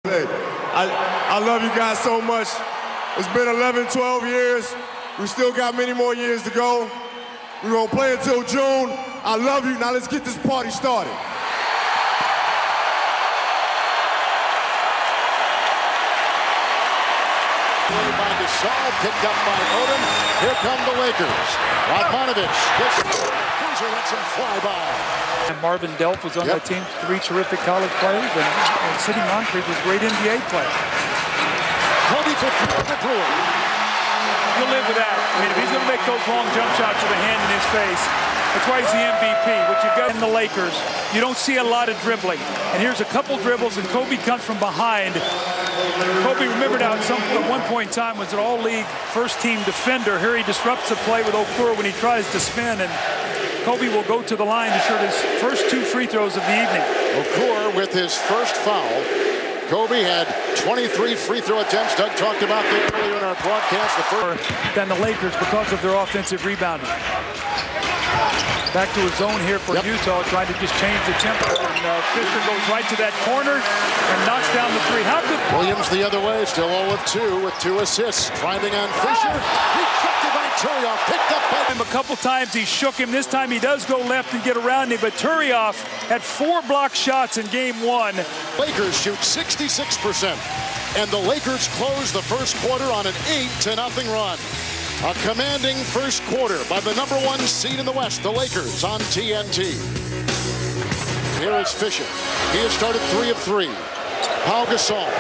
Hey, I love you guys so much. It's been 11, 12 years. We still got many more years to go. We're gonna play until June. I love you. Now let's get this party started. By Gasol, picked up by Odom. Here come the Lakers. Radmanovich, Cruiser lets him fly by. And Marvin Delp was on that team, 3 terrific college players, and Sidney Moncrief was a great NBA player. Kobe for Brewer. You'll live with that. I mean, if he's going to make those long jump shots with a hand in his face, that's why he's the MVP. What you've got in the Lakers, you don't see a lot of dribbling. And here's a couple dribbles, and Kobe comes from behind. Kobe, remember now, at one point in time, was an all-league first-team defender. Here he disrupts the play with Okur when he tries to spin, and Kobe will go to the line to shoot his first 2 free throws of the evening. Okur with his first foul. Kobe had 23 free throw attempts. Doug talked about that earlier in our broadcast. Than the Lakers because of their offensive rebounding. Back to his zone here for Utah, trying to just change the tempo. And Fisher goes right to that corner and knocks down the 3. How good? Williams the other way, still 0 of 2 with 2 assists. Driving on Fisher. He chucked it by Turioff, picked up by him a couple times. He shook him. This time he does go left and get around him. But Turioff had 4 block shots in game 1. Lakers shoot 66%. And the Lakers close the first quarter on an 8-0 run. A commanding first quarter by the #1 seed in the West, the Lakers, on TNT. Here is Fisher. He has started 3 of 3. Pau Gasol.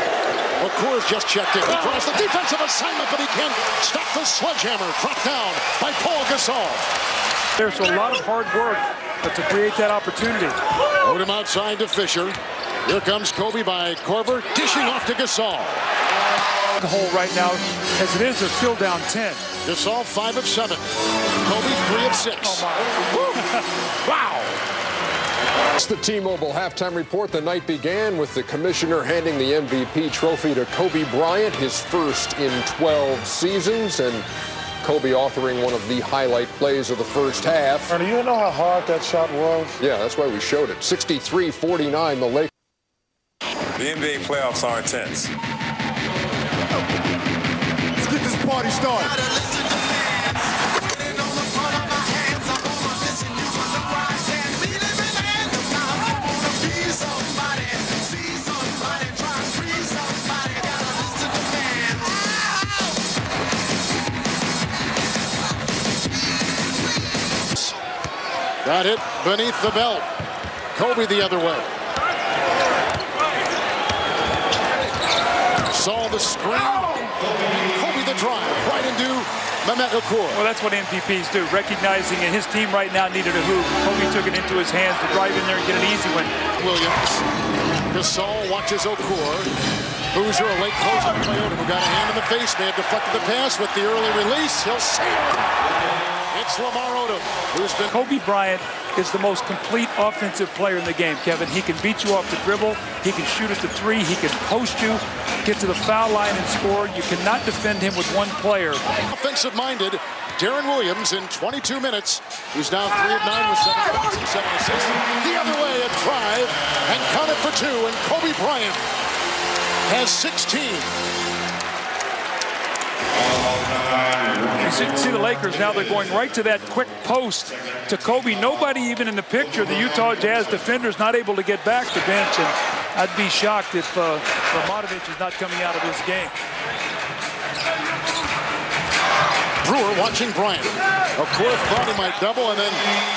Okur's just checked in. He draws the defensive assignment, but he can't stop the sledgehammer. Dropped down by Pau Gasol. There's a lot of hard work to create that opportunity. Odom outside to Fisher. Here comes Kobe by Korver, dishing off to Gasol. The hole right now, as it is, they're still down 10. Gasol 5 of 7. Kobe 3 of 6. Oh my. Wow. It's the T-Mobile halftime report. The night began with the commissioner handing the MVP trophy to Kobe Bryant, his first in 12 seasons, and Kobe authoring one of the highlight plays of the first half. Do you know how hard that shot was? Yeah, that's why we showed it. 63-49, the Lakers. The NBA playoffs are intense. Let's get this party started. Got it beneath the belt. Kobe the other way. Saw the screen. Kobe the drive right into Mehmet Okur. Well, that's what MVPs do. Recognizing that his team right now needed a hoop. Kobe took it into his hands to drive in there and get an easy one. Williams. Gasol watches Okur. Boozer, a late close on Toyota, who got a hand in the face. May have deflected the pass with the early release. He'll save it. It's Lamar Odom, who's been... Kobe Bryant is the most complete offensive player in the game, Kevin. He can beat you off the dribble. He can shoot at the 3. He can post you, get to the foul line and score. You cannot defend him with one player. Offensive-minded Deron Williams in 22 minutes. He's now 3 of 9 with 7 points and 7 assists. The other way, a drive, and count it for 2, and Kobe Bryant has 16. You see the Lakers now, they're going right to that quick post to Kobe. Nobody even in the picture. The Utah Jazz defenders not able to get back to bench, and I'd be shocked if Radmanovich is not coming out of this game. Brewer watching Bryant. Okur thought he might double, and then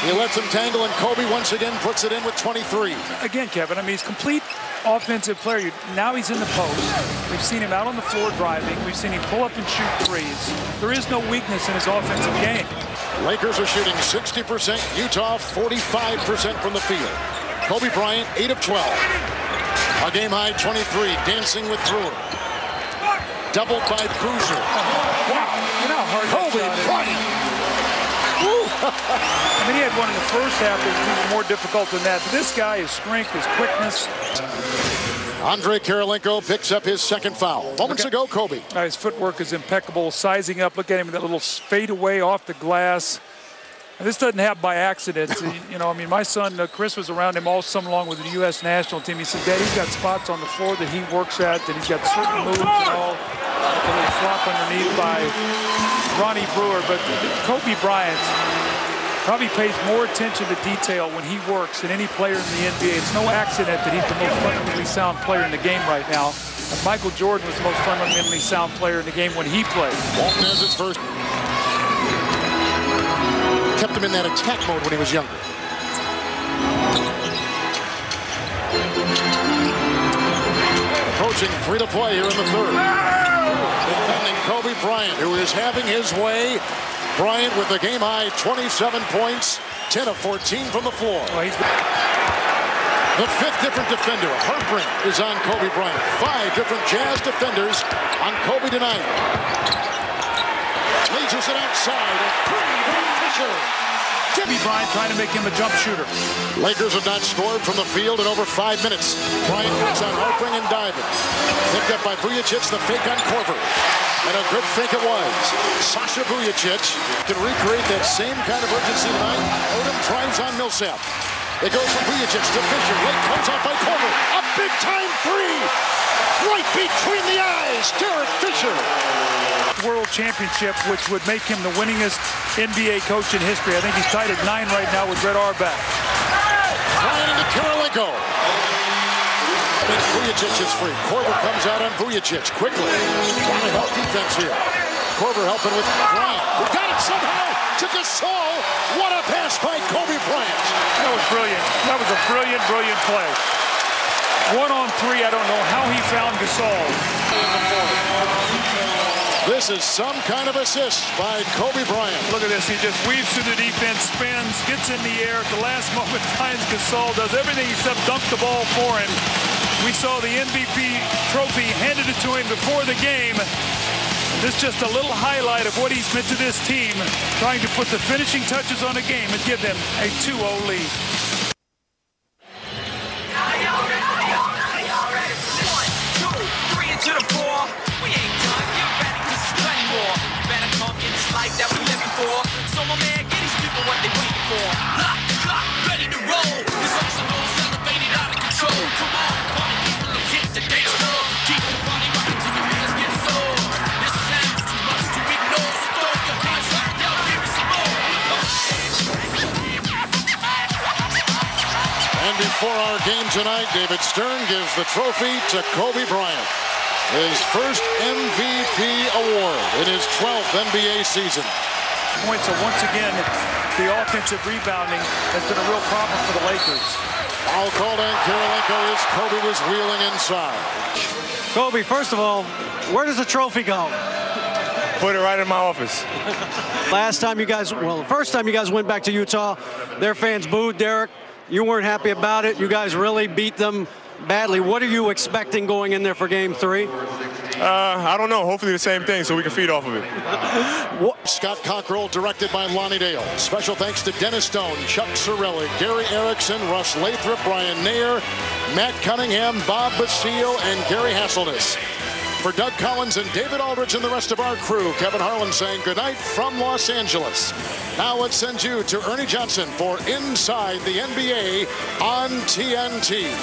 he lets him tangle, and Kobe once again puts it in with 23. Again, Kevin, I mean, he's complete offensive player. Now he's in the post. We've seen him out on the floor driving. We've seen him pull up and shoot 3s. There is no weakness in his offensive game. Lakers are shooting 60%. Utah 45% from the field. Kobe Bryant 8 of 12. A game high 23. Dancing with Brewer. Doubled by Boozer. Wow. You know how hard Kobe Bryant. I mean, he had one in the first half that was even more difficult than that. But this guy, his strength, his quickness. Andrei Kirilenko picks up his second foul. Moments ago, Kobe. His footwork is impeccable. Sizing up. Look at him with that little fade away off the glass. And this doesn't happen by accident. You know, I mean, my son, Chris, was around him all summer long with the U.S. national team. He said, Dad, he's got spots on the floor that he works at, that he's got certain moves and all. A little flop underneath by Ronnie Brewer. But Kobe Bryant probably pays more attention to detail when he works than any player in the NBA. It's no accident that he's the most fundamentally sound player in the game right now. And Michael Jordan was the most fundamentally sound player in the game when he played. Walton has his first. Kept him in that attack mode when he was younger. Approaching 3 to play here in the third. Defending Kobe Bryant, who is having his way. Bryant with the game-high 27 points, 10 of 14 from the floor. The fifth different defender, Harpring, is on Kobe Bryant. 5 different Jazz defenders on Kobe tonight. Leads it outside. A three from Fisher. Kobe Bryant trying to make him a jump shooter. Lakers have not scored from the field in over 5 minutes. Bryant gets on Harpring and diving. Picked up by Vujacic, the fake on Korver. And a good fake it was. Sasha Vujacic can recreate that same kind of urgency tonight. Odom drives on Millsap. It goes from Vujacic to Fisher. Late comes out by Korver. A big-time three. Right between the eyes. Derek Fisher. World Championship, which would make him the winningest NBA coach in history. I think he's tied at 9 right now with Red Auerbach. Ryan into Kirilenko. And Vujacic is free. Korver comes out on Vujacic quickly. Trying to help defense here. Korver helping with Bryant. We got it somehow to Gasol. What a pass by Kobe Bryant. That was brilliant. That was a brilliant, brilliant play. 1-on-3, I don't know how he found Gasol. This is some kind of assist by Kobe Bryant. Look at this. He just weaves through the defense, spins, gets in the air. At the last moment, finds Gasol, does everything except dunk the ball for him. We saw the MVP trophy handed it to him before the game. This is just a little highlight of what he's meant to this team, trying to put the finishing touches on the game and give them a 2-0 lead. 1, 2, 3 into the 4. We ain't done. Get ready, 'cause there's plenty more. You better come in this life that we living for. So my man, get these people what they waiting for. Lock, clock, ready to roll. This arsenal's elevated out of control. Come on, party people, let's hit the dance floor. Keep the party rocking till the beats get sold. This sounds too much to ignore, so throw your hands up, yo, give me some more. And before our game tonight, David Stern gives the trophy to Kobe Bryant. His first MVP award in his 12th NBA season. Points, so once again, the offensive rebounding has been a real problem for the Lakers. Foul called on Kirilenko as Kobe was wheeling inside. Kobe, first of all, where does the trophy go? Put it right in my office. First time you guys went back to Utah, their fans booed Derek. You weren't happy about it. You guys really beat them badly. What are you expecting going in there for game 3? I don't know. Hopefully the same thing so we can feed off of it. Scott Cockrell, directed by Lonnie Dale. Special thanks to Dennis Stone, Chuck Sorelli, Gary Erickson, Russ Lathrop, Brian Nair, Matt Cunningham, Bob Basile, and Gary Hasselness. For Doug Collins and David Aldridge and the rest of our crew, Kevin Harlan saying goodnight from Los Angeles. Now let's send you to Ernie Johnson for Inside the NBA on TNT.